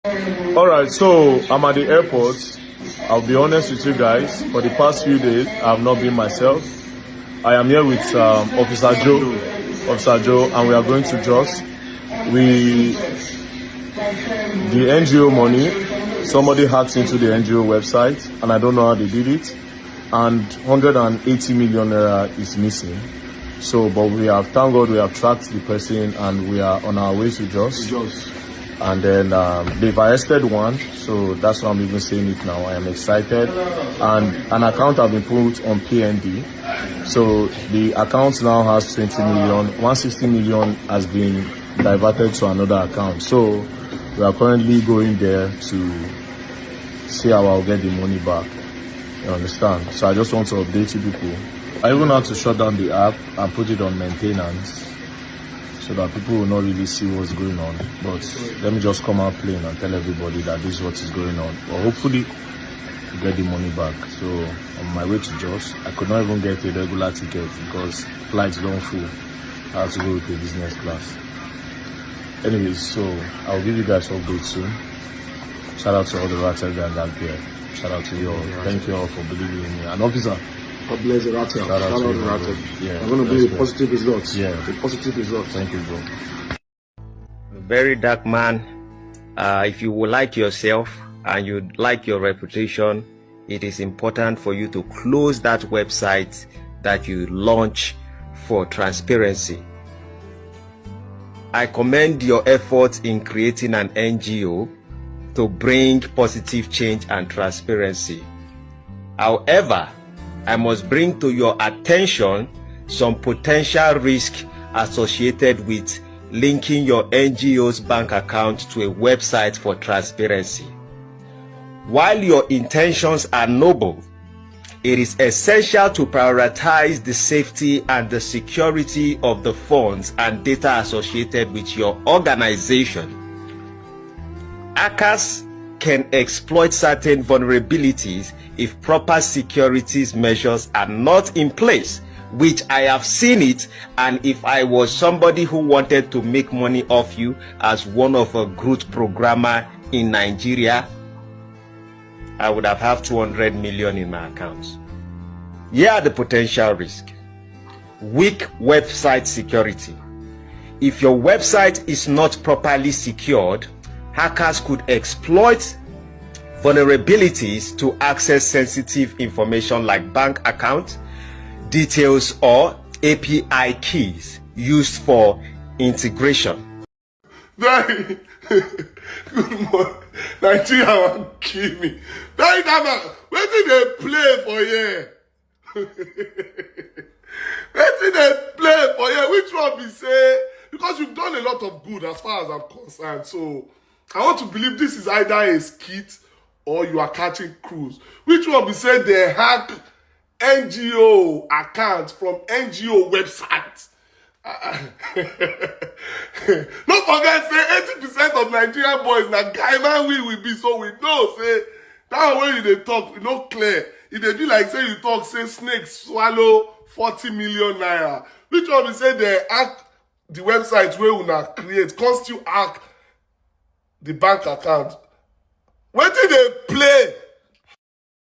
All right, so I'm at the airport. I'll be honest with you guys. For the past few days, I have not been myself. I am here with Officer Joe, and we are going to Jos. The NGO money, somebody hacked into the NGO website, and I don't know how they did it. And 180 million naira is missing. So, but thank God, we have tracked the person, and we are on our way to Jos. And then they've arrested one, so that's why I'm even saying it now. I am excited. And an account has been put on PND. So the account now has 20 million. 160 million has been diverted to another account. So we are currently going there to see how I'll get the money back. You understand? So I just want to update you people. I even had to shut down the app and put it on maintenance, so that people will not really see what's going on. But let me just come out plain and tell everybody that this is what is going on. But hopefully, get the money back. So on my way to Jos, I could not even get a regular ticket because flights don't full. I have to go with the business class. Anyways, so I'll give you guys updates soon. Shout out to all the Rattle gang out there. Shout out to you all. Thank you all for believing in me. And officer, God bless the Rattle. Shout out to the Rattle. Yeah, I'm going to bring positive results. Yeah. The positive results. Thank you, bro. Verydarkman, if you would like yourself and you like your reputation, it is important for you to close that website that you launch for transparency. I commend your efforts in creating an NGO to bring positive change and transparency. However, I must bring to your attention some potential risk associated with linking your NGO's bank account to a website for transparency. While your intentions are noble, it is essential to prioritize the safety and the security of the funds and data associated with your organization. Hackers can exploit certain vulnerabilities if proper security measures are not in place, which I have seen it. And if I was somebody who wanted to make money off you as one of a good programmer in Nigeria, I would have 200 million in my accounts. Here are the potential risks. Weak website security. If your website is not properly secured, hackers could exploit vulnerabilities to access sensitive information like bank account details or API keys used for integration. Very good morning. Nigeria will kill me. Verydarkman, where did they play for here? Where did they play for here? Which one we say? Because you've done a lot of good as far as I'm concerned. So I want to believe this is either a skit or you are catching cruise. Which one we say they hack NGO accounts from NGO websites? Don't forget, say 80% of Nigerian boys na Gaiman we will be, so we know, say, that way they talk, we know clear. If they be like, say, you talk, say, snakes swallow 40 million naira. Which one we say they hack the website where we na create, constitute hack the bank account. Where did they play?